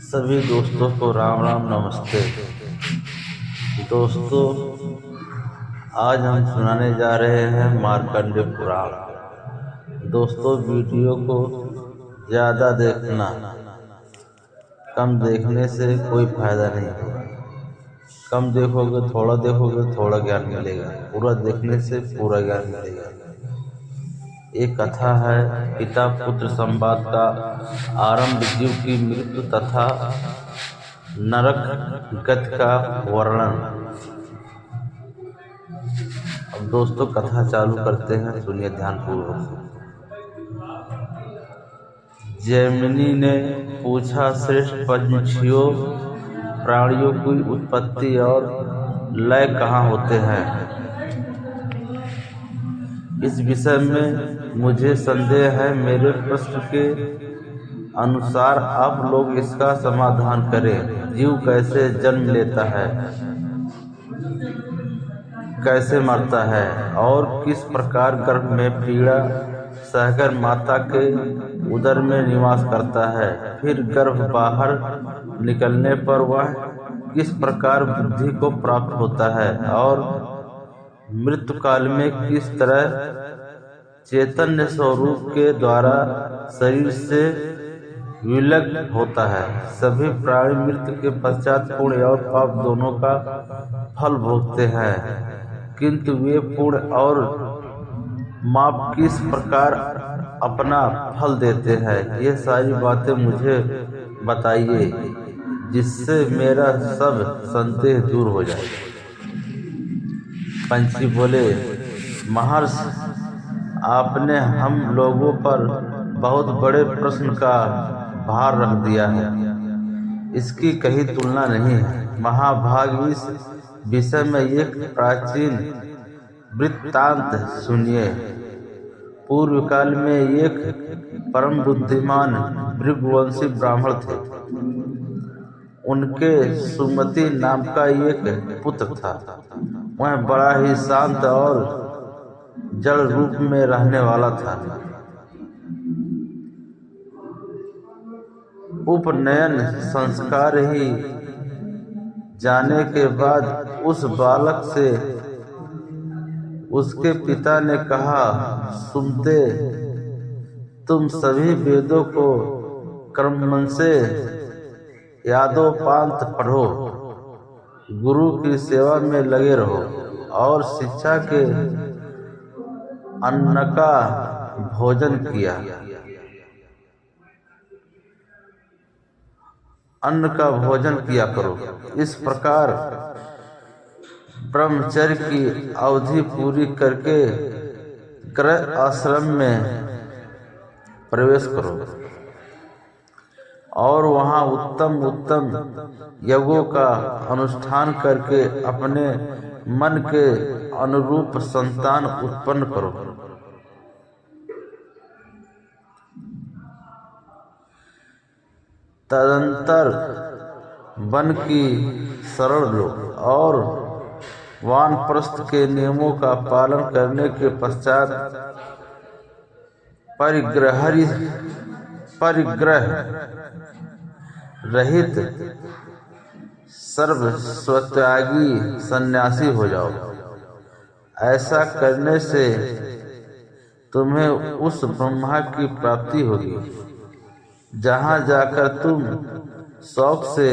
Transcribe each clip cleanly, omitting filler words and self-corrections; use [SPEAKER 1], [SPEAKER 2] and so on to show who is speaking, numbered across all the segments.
[SPEAKER 1] सभी दोस्तों को राम राम नमस्ते। दोस्तों, आज हम सुनाने जा रहे हैं मार्कंडेय पुराण। दोस्तों, वीडियो को ज़्यादा देखना, कम देखने से कोई फायदा नहीं होगा। कम देखोगे, थोड़ा ज्ञान मिलेगा। पूरा देखने से पूरा ज्ञान मिलेगा। एक कथा है पिता पुत्र संवाद का आरंभ, जीव की मृत्यु तथा नरक गति का वर्णन। अब दोस्तों, कथा चालू करते हैं, सुनिए ध्यानपूर्वक। जैमिनी ने पूछा, श्रेष्ठ पंछियों, प्राणियों की उत्पत्ति और लय कहाँ होते हैं? इस विषय में मुझे संदेह है। मेरे प्रश्न के अनुसार आप लोग इसका समाधान करें। जीव कैसे जन्म लेता है, कैसे मरता है और किस प्रकार गर्भ में पीड़ा सहकर माता के उदर में निवास करता है, फिर गर्भ बाहर निकलने पर वह किस प्रकार बुद्धि को प्राप्त होता है और मृत्यु काल में किस तरह चैतन्य स्वरूप के द्वारा शरीर से विलग होता है। सभी प्राणी मृत्यु के पश्चात पुण्य और पाप दोनों का फल भोगते हैं, किंतु वे पुण्य और पाप किस प्रकार अपना फल देते हैं, ये सारी बातें मुझे बताइए, जिससे मेरा सब संदेह दूर हो जाए। पंछी बोले, महर्षि, आपने हम लोगों पर बहुत बड़े प्रश्न का भार रख दिया है। इसकी कहीं तुलना नहीं है। महाभाग, इस विषय में एक प्राचीन वृत्तांत सुनिए। पूर्व काल में एक परम बुद्धिमान भृगुवंशी ब्राह्मण थे। उनके सुमति नाम का एक पुत्र था। वह बड़ा ही शांत और जड़ रूप में रहने वाला था। उपनयन संस्कार ही जाने के बाद उस बालक से उसके पिता ने कहा, सुनते, तुम सभी वेदों को क्रम से यादोपांत पढ़ो, गुरु की सेवा में लगे रहो और शिक्षा के अन्न का भोजन किया। अन्न का भोजन किया करो। इस प्रकार ब्रह्मचर्य की अवधि पूरी करके गृह आश्रम में प्रवेश करो और वहां उत्तम उत्तम यज्ञों का अनुष्ठान करके अपने मन के अनुरूप संतान उत्पन्न करो। तदंतर वन की शरण लो और वानप्रस्थ के नियमों का पालन करने के पश्चात परिग्रह रहित सर्वस्वत्यागी सन्यासी हो जाओ। ऐसा करने से तुम्हें उस ब्रह्मा की प्राप्ति होगी, जहां जाकर तुम शौक से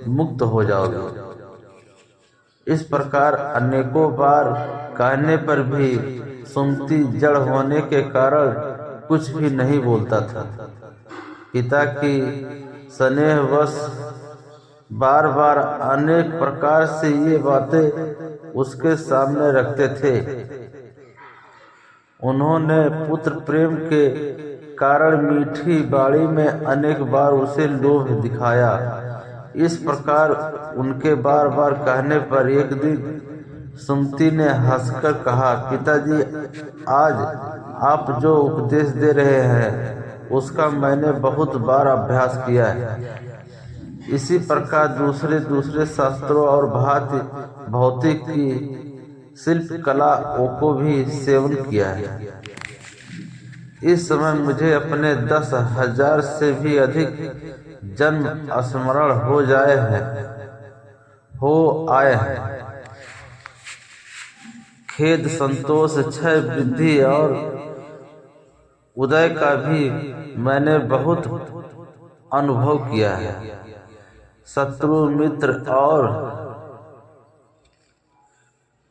[SPEAKER 1] मुक्त हो जाओगे। इस प्रकार अनेकों बार कहने पर भी सुमति जड़ होने के कारण कुछ भी नहीं बोलता था। पिता की स्नेहवश बार बार अनेक प्रकार से ये बातें उसके सामने रखते थे। उन्होंने पुत्र प्रेम के कारण मीठी बाड़ी में अनेक बार उसे लोभ दिखाया। इस प्रकार उनके बार बार कहने पर एक दिन सुमति ने हंसकर कहा, पिताजी, आज आप जो उपदेश दे रहे हैं उसका मैंने बहुत बार अभ्यास किया है। इसी प्रकार दूसरे दूसरे शास्त्रों और भांति भौतिक की शिल्प कला को भी सेवन किया है। इस समय मुझे अपने 10,000 से भी अधिक जन्म स्मरण हो आए हैं। खेद, संतोष, क्षय, वृद्धि और उदय का भी मैंने बहुत अनुभव किया है। शत्रु, मित्र और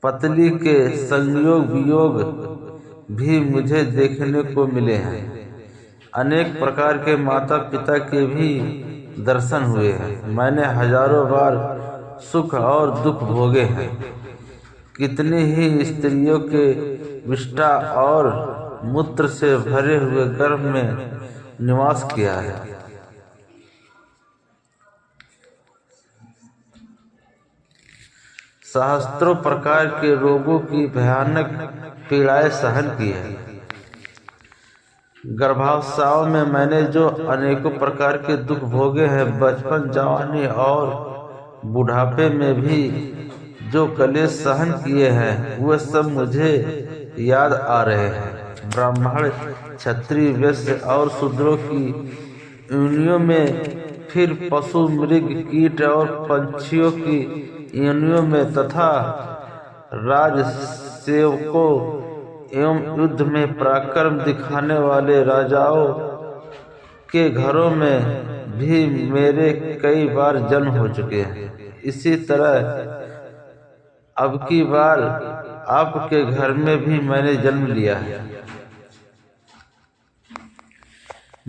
[SPEAKER 1] पत्नी के संयोग वियोग भी मुझे देखने को मिले हैं। अनेक प्रकार के माता पिता के भी दर्शन हुए हैं। मैंने हजारों बार सुख और दुख भोगे हैं। कितनी ही स्त्रियों के विष्ठा और मूत्र से भरे हुए गर्भ में निवास किया है। सहस्त्रों प्रकार के रोगों की भयानक पीड़ाएं सहन की है। गर्भावस्थाओं में मैंने जो अनेकों प्रकार के दुख भोगे हैं, बचपन, जवानी और बुढ़ापे में भी जो कलेश सहन किए हैं, वह सब मुझे याद आ रहे हैं। ब्राह्मण, क्षत्रिय, वैश्य और शूद्रों की योनियों में, फिर पशु, मृग, कीट और पंछियों की योनियों में, तथा राजसेवकों एवं युद्ध में पराक्रम दिखाने वाले राजाओं के घरों में भी मेरे कई बार जन्म हो चुके हैं। इसी तरह अब की बार आपके घर में भी मैंने जन्म लिया है।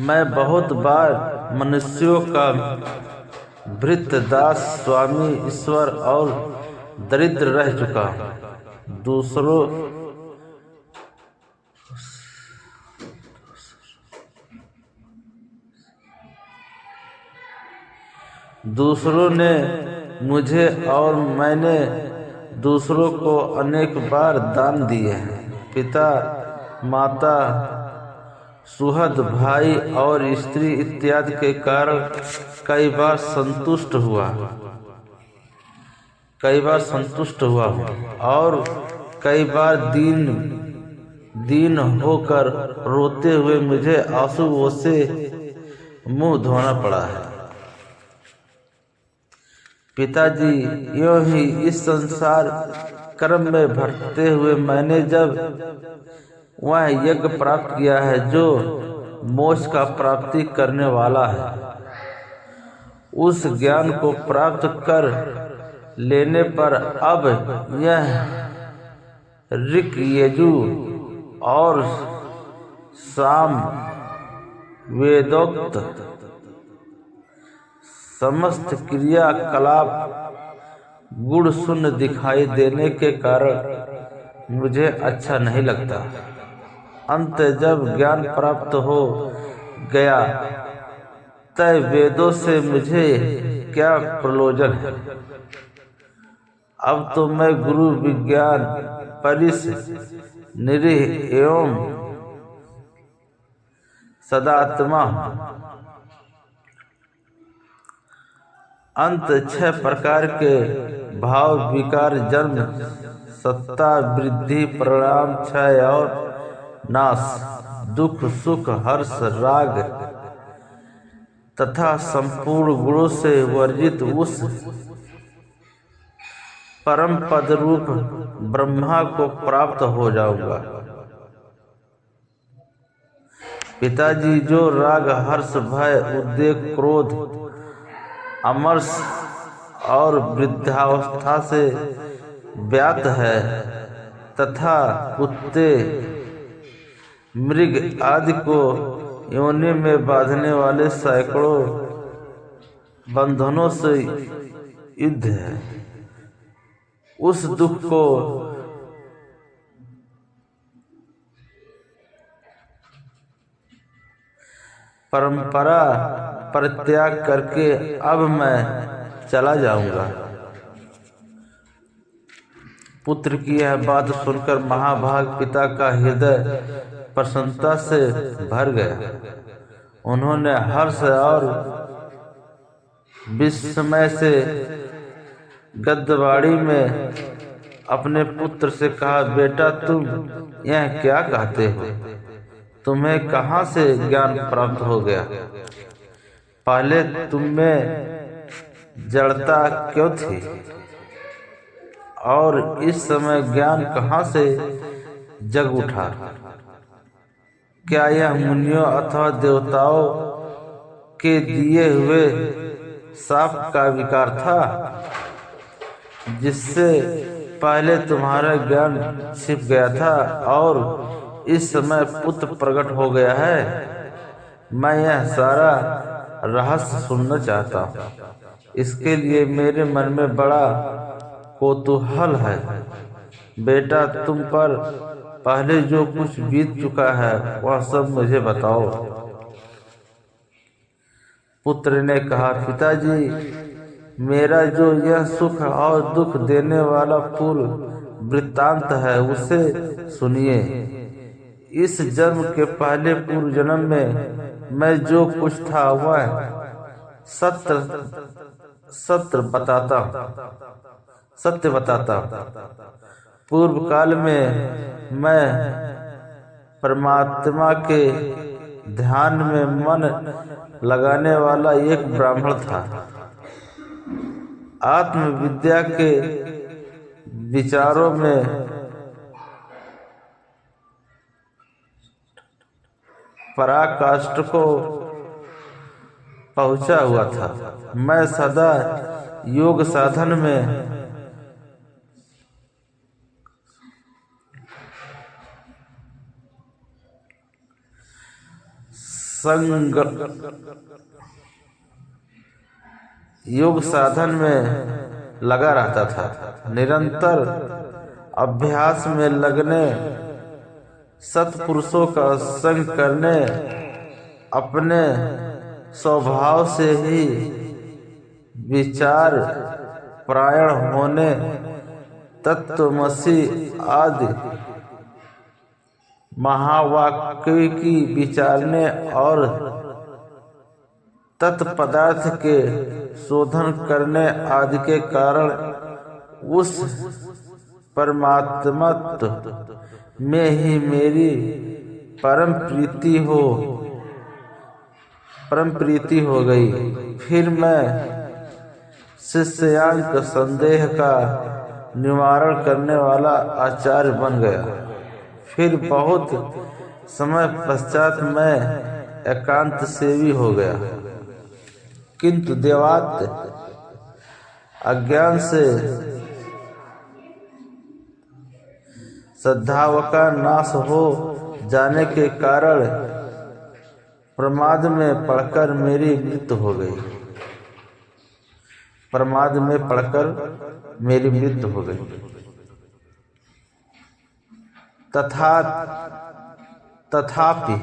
[SPEAKER 1] मैं बहुत बार मनुष्यों का भृत्य, दास, स्वामी, ईश्वर और दरिद्र रह चुका हूँ। दूसरों ने मुझे और मैंने दूसरों को अनेक बार दान दिए हैं। पिता, माता, सुहृद, भाई और स्त्री इत्यादि के कारण कई बार संतुष्ट हुआ हूँ और कई बार दीन होकर रोते हुए मुझे आंसुओं से मुंह धोना पड़ा है। पिताजी, यूं ही इस संसार कर्म में भटकते हुए मैंने जब वह यज्ञ प्राप्त किया है जो मोक्ष का प्राप्ति करने वाला है, उस ज्ञान को प्राप्त कर लेने पर अब यह ऋक, यजु और साम वेदोक्त समस्त क्रियाकलाप गुण शून्य दिखाई देने के कारण मुझे अच्छा नहीं लगता। अंत जब ज्ञान प्राप्त हो गया, तय वेदों से मुझे क्या प्रयोजन है। अब तो मैं गुरु, विज्ञान, परिस, निरीह एवं सदात्मा अंत 6 प्रकार के भाव, विकार, जन्म, सत्ता, वृद्धि, परिणाम, क्षय और नाश, दुख, सुख, हर्ष, राग तथा संपूर्ण गुणों से वर्जित उस परम पद रूप ब्रह्मा को प्राप्त हो जाऊंगा। पिताजी, जो राग, हर्ष, भय, उद्वेग, क्रोध, अमर्ष और वृद्धावस्था से व्याप्त है तथा कुत्ते, मृग आदि को योनि में बांधने वाले सैकड़ों बंधनों से युद्ध है, उस दुख को परंपरा परित्याग करके अब मैं चला जाऊंगा। पुत्र की यह बात सुनकर महाभाग पिता का हृदय प्रसन्नता से भर गया। उन्होंने हर्ष और विस्मय से गद्यवाणी में अपने पुत्र से कहा, बेटा तुम यह क्या कहते हो? तुम्हें कहाँ से ज्ञान प्राप्त हो गया? पहले तुम में जड़ता क्यों थी, और इस समय ज्ञान कहाँ से जग उठा? क्या यह मुनियों अथवा देवताओं के दिए हुए शाप का विकार था, जिससे पहले तुम्हारा ज्ञान छिप गया था और इस समय पुत्र प्रकट हो गया है? मैं यह सारा रहस्य सुनना चाहता हूँ। इसके लिए मेरे मन में बड़ा कौतूहल है। बेटा, तुम पर पहले जो कुछ बीत चुका है वह सब मुझे बताओ। पुत्र ने कहा, पिताजी, मेरा जो यह सुख और दुख देने वाला पूर्व वृत्तांत है उसे सुनिए। इस जन्म के पहले पूर्व जन्म में मैं जो कुछ था वह सत्य बताता। पूर्व काल में मैं परमात्मा के ध्यान में मन लगाने वाला एक ब्राह्मण था। आत्मविद्या के विचारों में पराकाष्ठ को पहुंचा हुआ था। मैं सदा योग साधन में लगा रहता था। निरंतर अभ्यास में लगने, सत्पुरुषों का संग करने, अपने स्वभाव से ही विचार परायण होने, तत्वमसि आदि महावाक्य की विचारने और तत्पदार्थ के शोधन करने आदि के कारण उस परमात्मत्व में ही मेरी परम प्रीति हो गई। फिर मैं शिष्यांक संदेह का निवारण करने वाला आचार्य बन गया। फिर बहुत समय पश्चात मैं एकांत सेवी हो गया, किंतु देवात्म अज्ञान से श्रद्धाव का नाश हो जाने के कारण प्रमाद में पड़कर मेरी मृत्यु हो गई। तथापि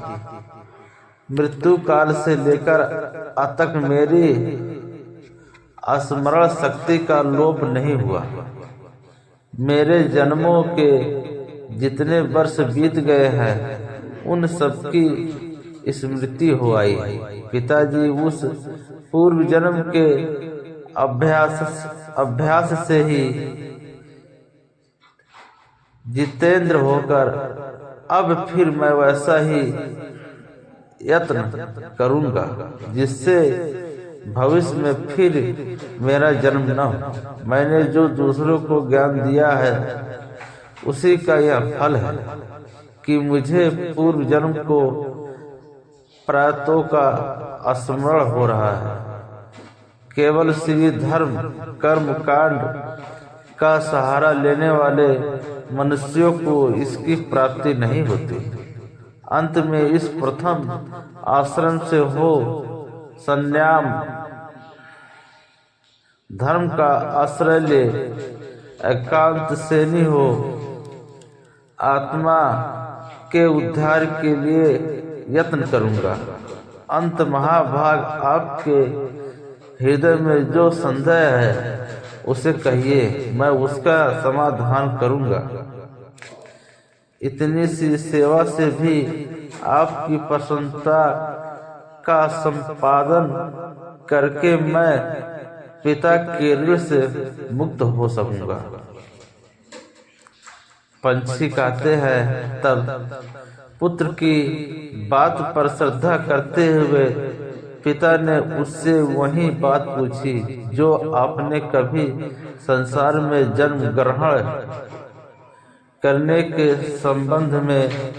[SPEAKER 1] मृत्यु काल से लेकर अब तक मेरी स्मरण शक्ति का लोप नहीं हुआ। मेरे जन्मों के जितने वर्ष बीत गए हैं उन सबकी स्मृति हो आई। पिताजी, उस पूर्व जन्म के अभ्यास से ही जितेंद्र होकर अब फिर मैं वैसा ही यत्न करूंगा जिससे भविष्य में फिर मेरा जन्म न हो। मैंने जो दूसरों को ज्ञान दिया है उसी का यह फल है कि मुझे पूर्व जन्म को प्रायतों का स्मरण हो रहा है। केवल श्री धर्म कर्म कांड का सहारा लेने वाले मनुष्यों को इसकी प्राप्ति नहीं होती। अंत में इस प्रथम आश्रम से हो संन्याम धर्म का आश्रय ले एकांत सेनी हो आत्मा के उद्धार के लिए यत्न करूंगा। अंत महाभाग, आपके हृदय में जो संदेह है उसे कहिए, मैं उसका समाधान करूंगा। इतनी सी सेवा से भी आपकी प्रसन्नता का संपादन करके मैं पिता के ऋण से मुक्त हो सकूंगा। पंछी कहते हैं, तब पुत्र की बात पर श्रद्धा करते हुए पिता ने उससे वही बात पूछी जो आपने कभी संसार में जन्म ग्रहण करने के संबंध में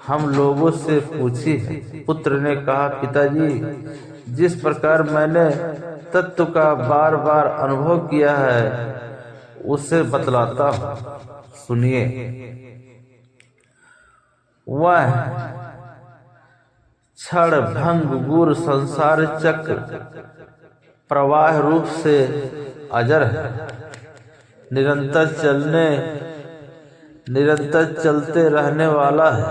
[SPEAKER 1] हम लोगों से पूछी है। पुत्र ने कहा, पिताजी, जिस प्रकार मैंने तत्व का बार बार अनुभव किया है उसे बतलाता हूँ, सुनिए। वह क्षण भंग गुर संसार चक्र प्रवाह रूप से अजर है, निरंतर चलते रहने वाला है,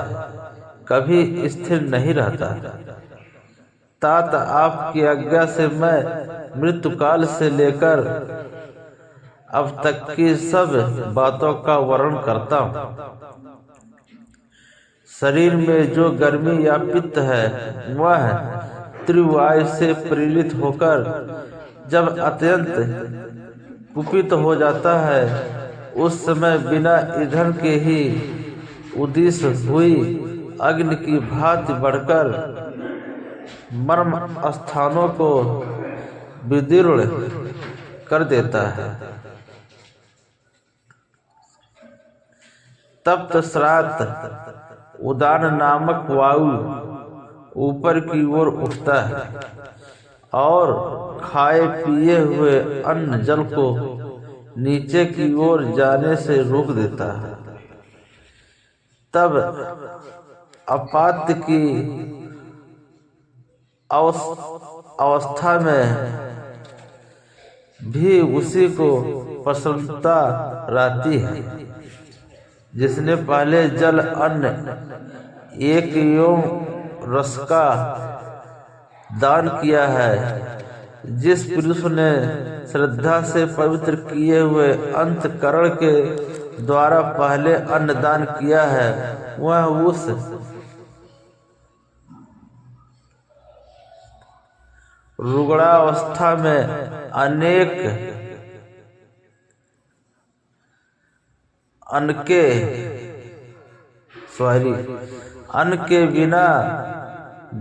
[SPEAKER 1] कभी स्थिर नहीं रहता। तात आपकी आज्ञा से मैं मृत्युकाल से लेकर अब तक की सब बातों का वर्णन करता हूँ। शरीर में जो गर्मी या पित्त है वह त्रिवायु से प्रेरित होकर जब अत्यंत कुपित हो जाता है उस समय बिना ईंधन के ही उदित हुई अग्नि की भांति बढ़कर मर्म स्थानों को विदीर्ण कर देता है। तप्त श्राद्ध उदान नामक वायु ऊपर की ओर उठता है और खाए पिए हुए अन्न जल को नीचे की ओर जाने से रोक देता है। तब अपात्य की अवस्था में भी उसी को प्रसन्नता रहती है। जिसने पहले जल अन्न एक एवं रस का दान किया है, जिस पुरुष ने श्रद्धा से पवित्र किए हुए अंतकरण के द्वारा पहले अन्नदान किया है, वह उस रुग्णावस्था में अन्न के बिना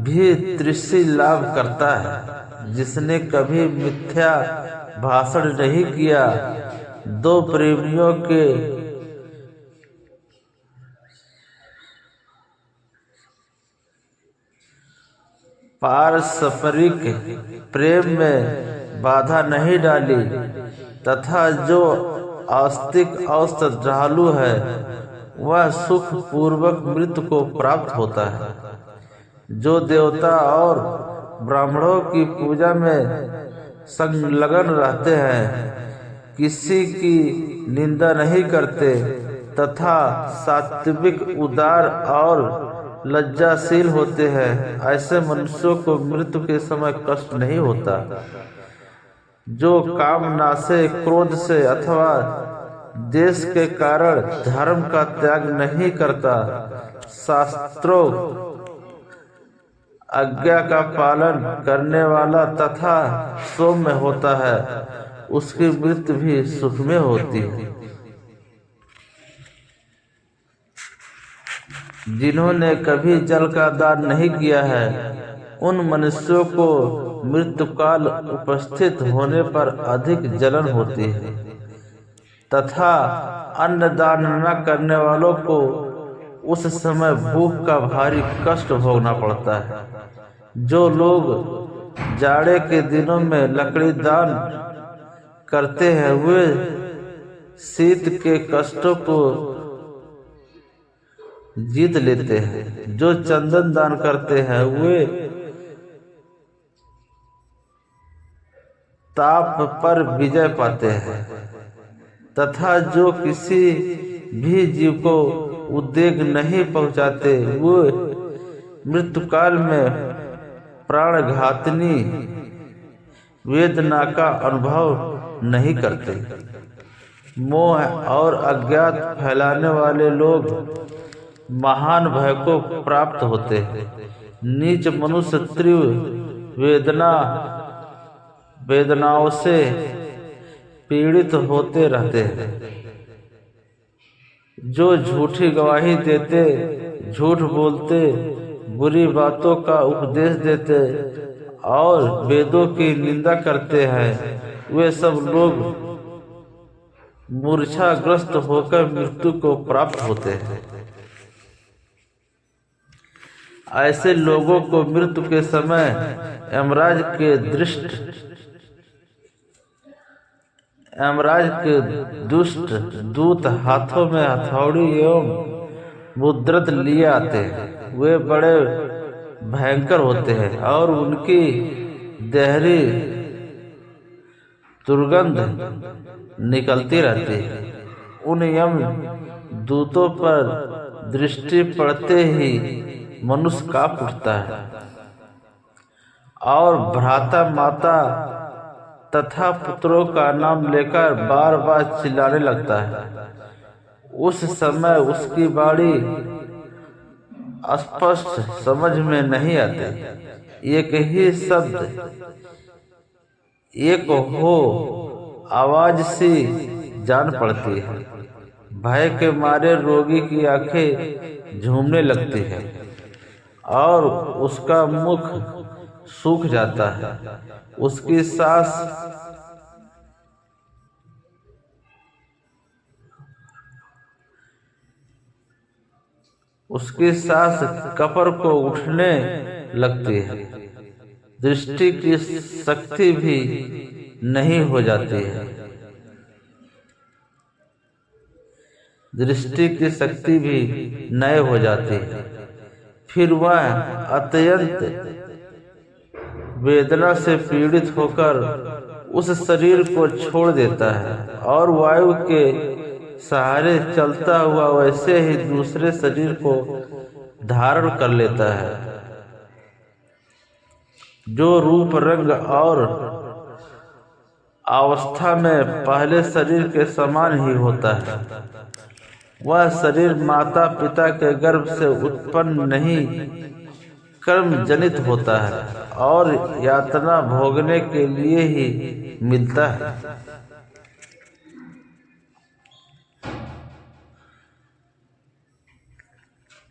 [SPEAKER 1] भी तृष्णा लाभ करता है। जिसने कभी मिथ्या भाषण नहीं किया, दो प्रेमियों के पारस्परिक प्रेम में बाधा नहीं डाली तथा जो आस्तिक और श्रद्धालु है वह सुख पूर्वक मृत्यु को प्राप्त होता है। जो देवता और ब्राह्मणों की पूजा में संलग्न रहते हैं, किसी की निंदा नहीं करते तथा सात्विक, उदार और लज्जाशील होते हैं, ऐसे मनुष्यों को मृत्यु के समय कष्ट नहीं होता। जो कामना से, क्रोध से अथवा देश के कारण धर्म का त्याग नहीं करता, शास्त्रों आज्ञा का पालन करने वाला तथा सौम्य होता है, उसकी मृत्यु भी सुख में होती है। जिन्होंने कभी जल का दान नहीं किया है, उन मनुष्यों को मृत्युकाल उपस्थित होने पर अधिक जलन होती है तथा अन्नदान न करने वालों को उस समय भूख का भारी कष्ट भोगना पड़ता है। जो लोग जाड़े के दिनों में लकड़ी दान करते हैं, वे शीत के कष्टों को जीत लेते हैं। जो चंदन दान करते हैं, वे ताप पर विजय पाते हैं तथा जो किसी भी जीव को उद्वेग नहीं पहुंचाते, वे मृत्युकाल में प्राणघातनी वेदना का अनुभव नहीं करते। मोह और अज्ञात फैलाने वाले लोग महान भय को प्राप्त होते हैं। नीच मनुष्य तीव्र वेदनाओं से पीड़ित होते रहते हैं। जो झूठी गवाही देते, झूठ बोलते, बुरी बातों का उपदेश देते और वेदों की निंदा करते हैं, वे सब लोग मूर्छाग्रस्त होकर मृत्यु को प्राप्त होते हैं। ऐसे लोगों को मृत्यु के समय यमराज के दुष्ट दूत हाथों में हथौड़ी एवं मुद्रत लिए आते हैं। वे बड़े भयंकर होते हैं और उनकी गहरी दुर्गंध निकलती रहती है। उन यम दूतों पर दृष्टि पड़ते ही मनुष्य कांप उठता है और भ्राता माता तथा पुत्रों का नाम लेकर बार बार चिल्लाने लगता है। उस समय उसकी वाणी स्पष्ट समझ में नहीं आती। एक ही शब्द, एक हो आवाज सी जान पड़ती है। भय के मारे रोगी की आंखें झूमने लगती है और उसका मुख सूख जाता है। उसकी सांस कपर को उठने लगती है। दृष्टि की शक्ति भी नहीं हो जाती है। फिर वह अत्यंत वेदना से पीड़ित होकर उस शरीर को छोड़ देता है और वायु के सहारे चलता हुआ वैसे ही दूसरे शरीर को धारण कर लेता है, जो रूप, रंग और अवस्था में पहले शरीर के समान ही होता है। वह शरीर माता पिता के गर्भ से उत्पन्न नहीं, कर्म जनित होता है और यातना भोगने के लिए ही मिलता है।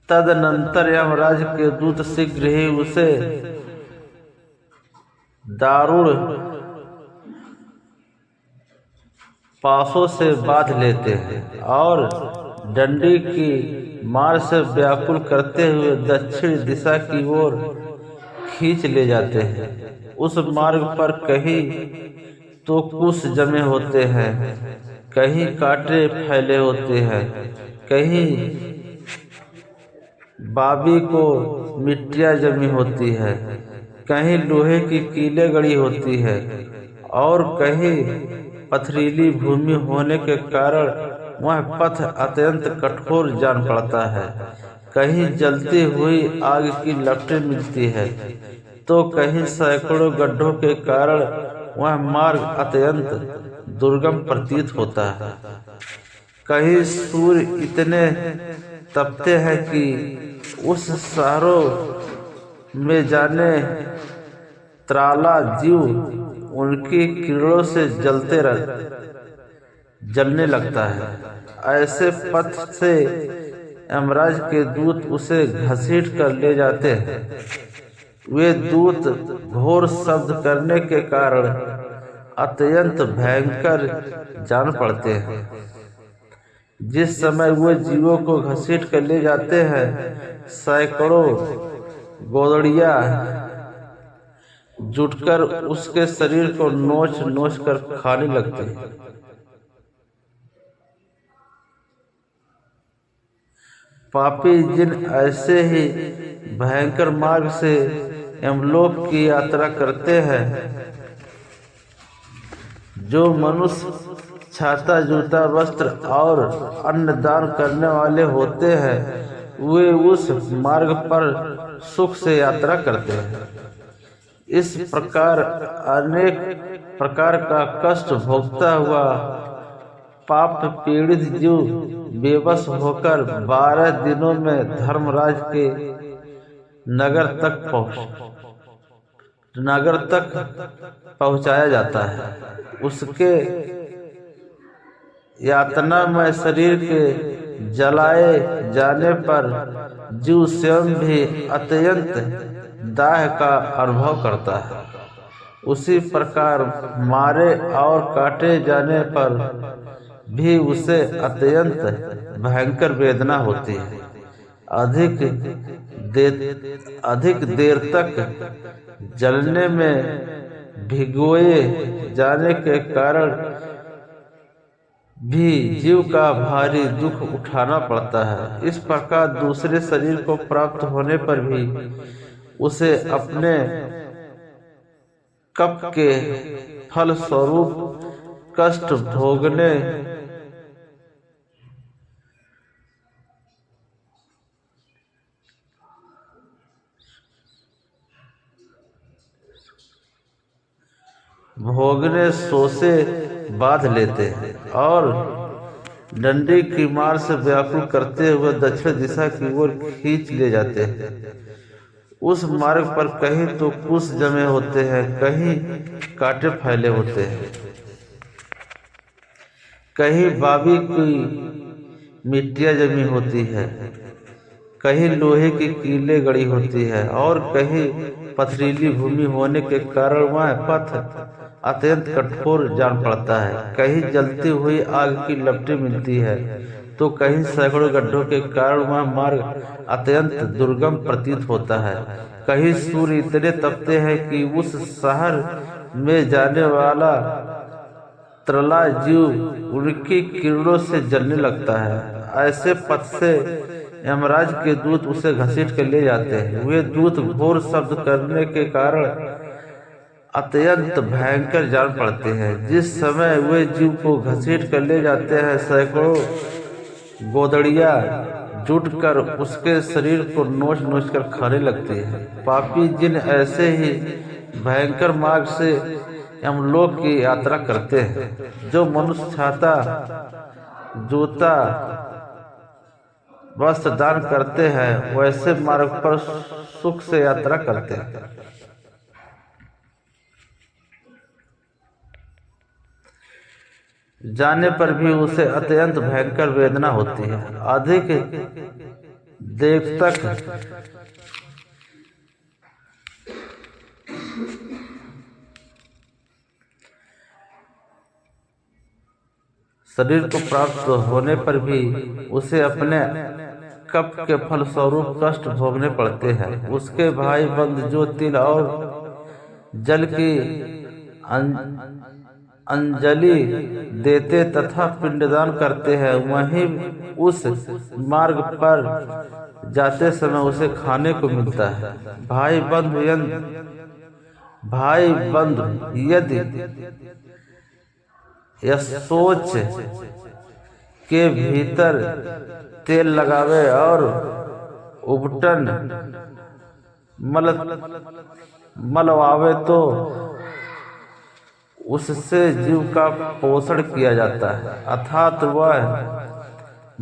[SPEAKER 1] तदनंतर यमराज के दूत शीघ्र ही उसे दारुण पासों से बांध लेते हैं और डंडी की मार से व्याकुल करते हुए दक्षिण दिशा की ओर खींच ले जाते हैं। उस मार्ग पर कहीं तो कुश जमे होते हैं, कहीं कांटे फैले होते हैं, कहीं बाबी को मिट्टियाँ जमी होती है, कहीं लोहे की कीलें गड़ी होती है और कहीं पथरीली भूमि होने के कारण वह पथ अत्यंत कठोर जान पड़ता है। कहीं जलती हुई आग की लपटें मिलती है तो कहीं सैकड़ों गड्ढों के कारण वह मार्ग अत्यंत दुर्गम प्रतीत होता है। कहीं सूर्य इतने तपते हैं कि उस शहरों में जाने त्राला जीव उनकी किरणों से जलने लगता है। ऐसे पथ से यमराज के दूत उसे घसीट कर ले जाते हैं। वे दूत घोर शब्द करने के कारण अत्यंत भयंकर जान पड़ते हैं। जिस समय वे जीवों को घसीट कर ले जाते हैं, सैकड़ों गोदड़ियां जुटकर उसके शरीर को नोच नोच कर खाने लगते हैं। पापी जिन ऐसे ही भयंकर मार्ग से यमलोक की यात्रा करते हैं, जो मनुष्य छाता, जूता, वस्त्र और अन्न दान करने वाले होते हैं, वे उस मार्ग पर सुख से यात्रा करते हैं। इस प्रकार अनेक प्रकार का कष्ट भोगता हुआ पाप पीड़ित जीव बेबस होकर 12 दिनों में धर्मराज के नगर तक पहुंचाया जाता है। उसके यातना में शरीर के जलाए जाने पर जीव स्वयं भी अत्यंत दाह का अनुभव करता है। उसी प्रकार मारे और काटे जाने पर भी उसे अत्यंत भयंकर वेदना होती है। अधिक देर तक जलने में भिगोए जाने के कारण भी जीव का भारी दुख उठाना पड़ता है। इस प्रकार दूसरे शरीर को प्राप्त होने पर भी उसे अपने कप के फल स्वरूप कष्ट भोगने सोसे बांध लेते हैं और डंडी की मार से व्याकुल करते हुए दक्षिण दिशा की ओर खींच ले जाते हैं। उस मार्ग पर कहीं तो कुश जमे होते हैं, कहीं कांटे फैले होते हैं, कहीं बाबी की मिट्टियां जमी होती है, कहीं लोहे की कीलें गड़ी होती है और कहीं पथरीली भूमि होने के कारण वह पथ अत्यंत कठोर जान पड़ता है। कहीं जलती हुई आग की लपटें मिलती है तो कहीं सैकड़ों गड्ढों के कारण वह मार्ग अत्यंत दुर्गम प्रतीत होता है। कहीं सूर्य इतने तपते हैं कि उस शहर में जाने वाला त्रला जीव उनकी किरणों से जलने लगता है। ऐसे पथ से यमराज के दूत उसे घसीट कर ले जाते हैं। वे दूत घोर शब्द करने के कारण अत्यंत भयंकर जान पड़ते हैं। जिस समय वे जीव को घसीट कर ले जाते हैं, सैकड़ों गोदड़ियां जुटकर उसके शरीर को नोच नोच कर खाने लगती है। पापी जिन ऐसे ही भयंकर मार्ग से यमलोक की यात्रा करते हैं, जो मनुष्य छाता जूता वस्त्र दान करते हैं, वैसे मार्ग पर सुख से यात्रा करते हैं। जाने पर भी उसे अत्यंत भयंकर वेदना होती है। अधिक देर तक शरीर को प्राप्त होने पर भी उसे अपने कप के फल स्वरूप कष्ट भोगने पड़ते हैं। उसके भाई बंद जो तिल और जल की अंजलि देते तथा पिंडदान करते हैं, वहीं उस मार्ग पर जाते समय उसे खाने को मिलता है। भाई बंधु यदि सोच के भीतर तेल लगावे और उबटन मलवावे तो उससे जीव का पोषण किया जाता है, अर्थात वह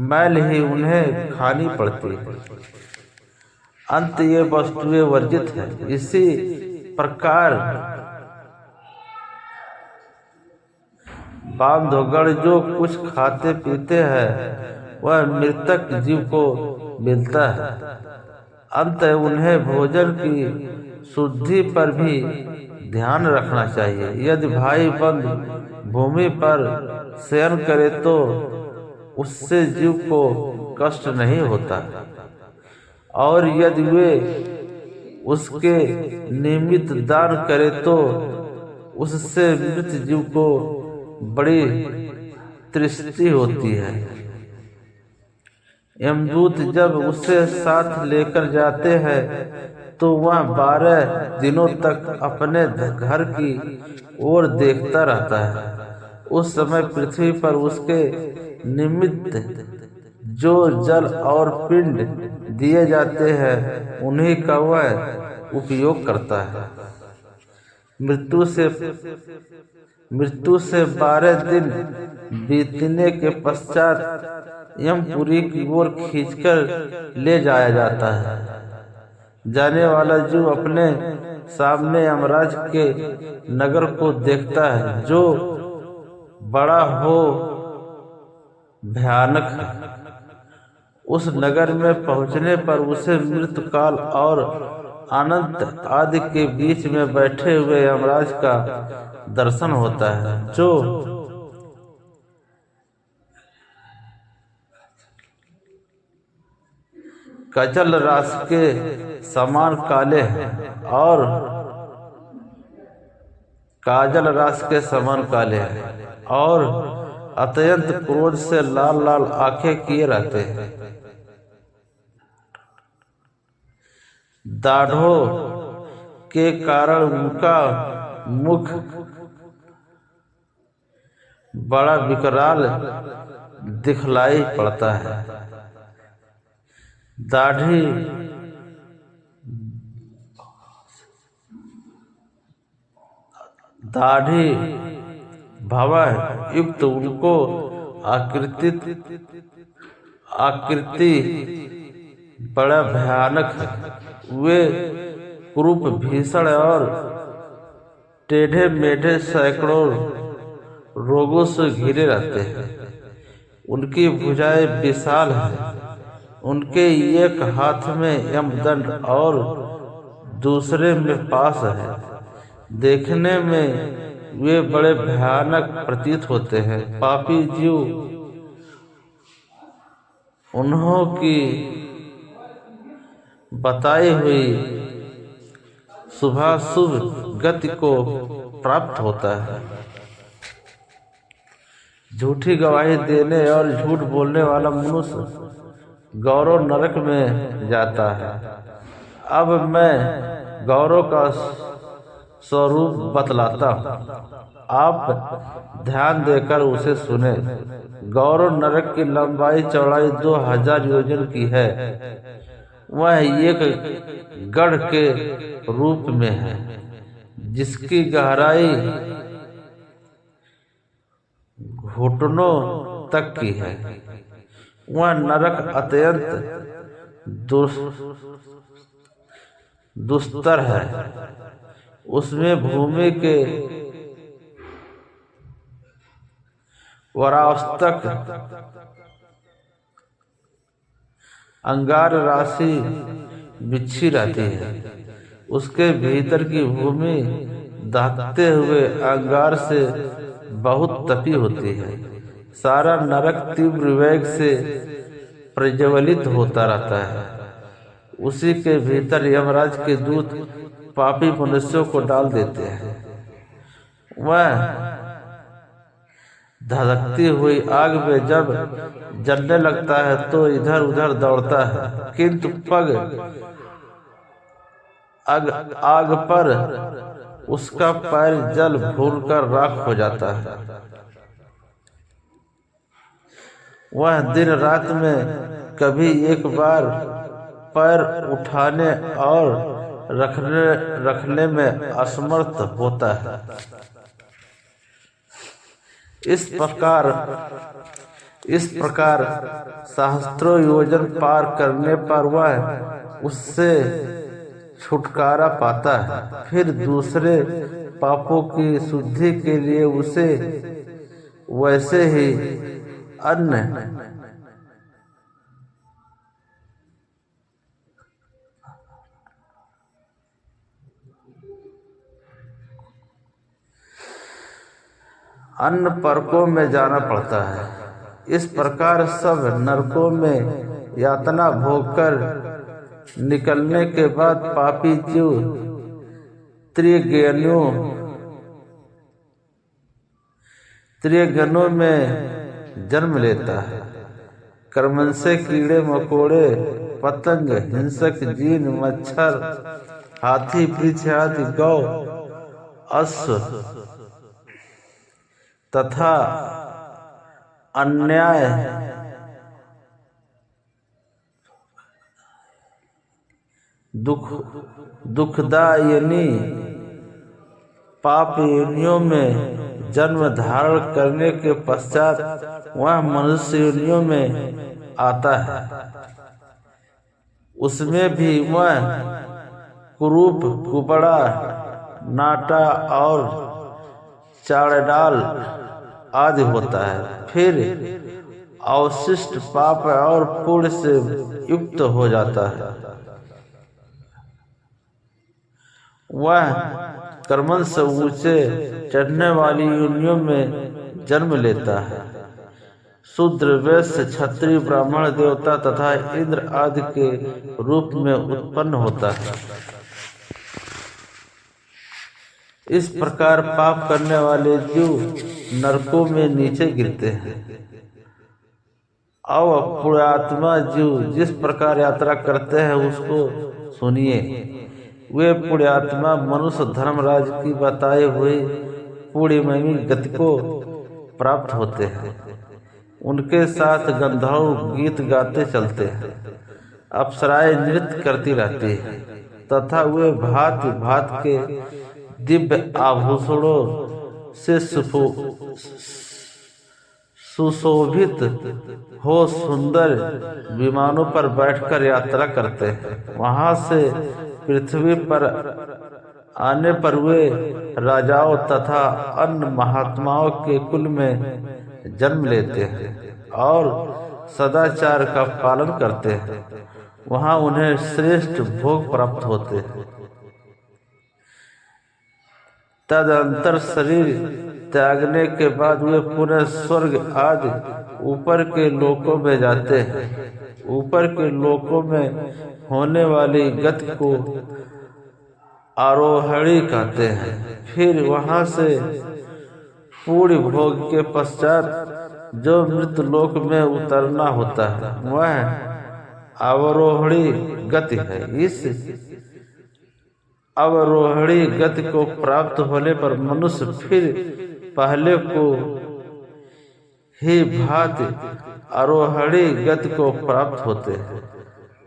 [SPEAKER 1] मैल ही उन्हें खानी पड़ती है। अंत ये वस्तुएं वर्जित है। इसी प्रकार बांधवगण जो कुछ खाते पीते हैं वह मृतक जीव को मिलता है। अंत उन्हें भोजन की शुद्धि पर भी ध्यान रखना चाहिए। यदि भाई बंद भूमि पर शयन करे तो उससे जीव को कष्ट नहीं होता, और यदि वे उसके निमित्त दान करे तो उससे मृत जीव को बड़ी तृष्टि होती है। यमदूत जब उसे साथ लेकर जाते हैं तो वह 12 दिनों तक अपने घर की ओर देखता रहता है। उस समय पृथ्वी पर उसके निमित्त जो जल और पिंड दिए जाते हैं उन्हीं का वह उपयोग करता है। मृत्यु से 12 दिन बीतने के पश्चात यमपुरी की ओर खींचकर ले जाया जाता है। जाने वाला जीव अपने सामने यमराज के नगर को देखता है, जो बड़ा हो भयानक है। उस नगर में पहुंचने पर उसे मृत्युकाल और अनंत आदि के बीच में बैठे हुए यमराज का दर्शन होता है, जो काजल राशि के समान काले हैं और अत्यंत क्रोध से लाल लाल आंखें किए रहते हैं। दाढ़ों के कारण उनका मुख बड़ा विकराल दिखलाई पड़ता है। दाढ़ी भवन युक्त उनको आकृति बड़ा भयानक है। वे कुरूप, भीषण और टेढ़े मेढ़े सैकड़ों रोगों से घिरे रहते हैं। उनकी भुजाएं विशाल हैं। उनके एक हाथ में यमदंड और दूसरे में पाश है। देखने में वे बड़े भयानक प्रतीत होते हैं। पापी जीव उन्हों की बताई हुई शुभाशुभ गति को प्राप्त होता है। झूठी गवाही देने और झूठ बोलने वाला मनुष्य गौरव नरक में जाता है। अब मैं गौरव का स्वरूप बतलाता हूँ, आप ध्यान देकर उसे सुने। गौरव नरक की लंबाई चौड़ाई 2000 योजन की है। वह एक गढ़ के रूप में है, जिसकी गहराई घुटनों तक की है। वह नरक अत्यंत दुस्तर है। उसमें भूमि के वरावस्तक अंगार राशि बिछी रहती है। उसके भीतर की भूमि दहकते हुए अंगार से बहुत तपी होती है। सारा नरक तीव्र वेग से प्रज्वलित होता रहता है। उसी के भीतर यमराज के दूत पापी मनुष्यों को डाल देते हैं। वह धधकती हुई आग में जब जलने लगता है तो इधर उधर दौड़ता है, किंतु पग आग पर उसका पैर जल भूनकर राख हो जाता है। वह दिन रात में कभी एक बार पैर उठाने और रखने में असमर्थ होता है। इस प्रकार सहस्त्रों योजन पार करने पर वह उससे छुटकारा पाता है। फिर दूसरे पापों की शुद्धि के लिए उसे वैसे ही अन्य परकों में जाना पड़ता है। इस प्रकार सब नरकों में यातना भोगकर निकलने के बाद पापी जीव त्रिगणों में जन्म लेता है। कर्मन से कीड़े मकोड़े, पतंग, हिंसक जीन, मच्छर, हाथी, वृक्ष आदि, गौ, अश्व तथा अन्याय दुखदायिनी पाप योनियों में जन्म धारण करने के पश्चात वह मनुष्य योनियों में आता है। उसमें भी वह कुरूप, कुबड़ा, नाटा और चाड़डाल आदि होता है। फिर अवशिष्ट पाप और पुण्य से युक्त हो जाता है। वह क्रमश से ऊंचे चढ़ने वाली योनियों में जन्म लेता है। शूद्र, वैश्य, क्षत्रिय, ब्राह्मण, देवता तथा इंद्र आदि के रूप में उत्पन्न होता है। इस प्रकार पाप करने वाले जीव नरकों में नीचे गिरते हैं। अब पुण्यात्मा जीव जिस प्रकार यात्रा करते हैं उसको सुनिए। वे पुण्यात्मा मनुष्य धर्मराज की बताई हुई पुण्यमयी गति को प्राप्त होते हैं। उनके साथ गंधर्व गीत गाते चलते हैं, अप्सराएं नृत्य करती रहती हैं तथा वे भांति भांति के दिव्य आभूषणों से सुशोभित हो सुंदर विमानों पर बैठकर यात्रा करते हैं। वहां से पृथ्वी पर आने पर वे राजाओं तथा अन्य महात्माओं के कुल में जन्म लेते हैं और सदाचार का पालन करते हैं। वहां उन्हें श्रेष्ठ भोग प्राप्त होते हैं। तदंतर शरीर त्यागने के बाद वे पुनः स्वर्ग आदि ऊपर के लोकों में जाते हैं। ऊपर के लोकों में होने वाली गति को आरोहणी कहते हैं। फिर वहां से पूर्ण भोग के पश्चात जो मृत्यु लोक में उतरना होता है वह अवरोहणी गति है। इस अवरोहणी गति को प्राप्त होने पर मनुष्य फिर पहले को ही भांति आरोहणी गति को प्राप्त होते हैं।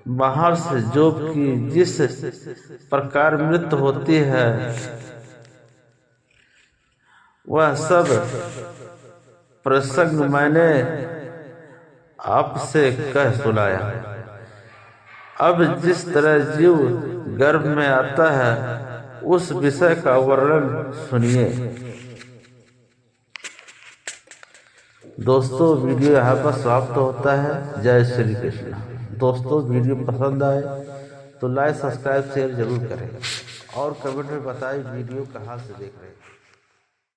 [SPEAKER 1] महर्षि जोग की जिस प्रकार मृत्यु होती है वह सब प्रसंग मैंने आपसे कह सुनाया। अब जिस तरह जीव गर्भ में आता है उस विषय का वर्णन सुनिए। दोस्तों, वीडियो यहाँ पर समाप्त होता है। जय श्री कृष्ण। दोस्तों, वीडियो पसंद आए तो लाइक, सब्सक्राइब, शेयर जरूर करें और कमेंट में बताएं वीडियो कहाँ से देख रहे हैं।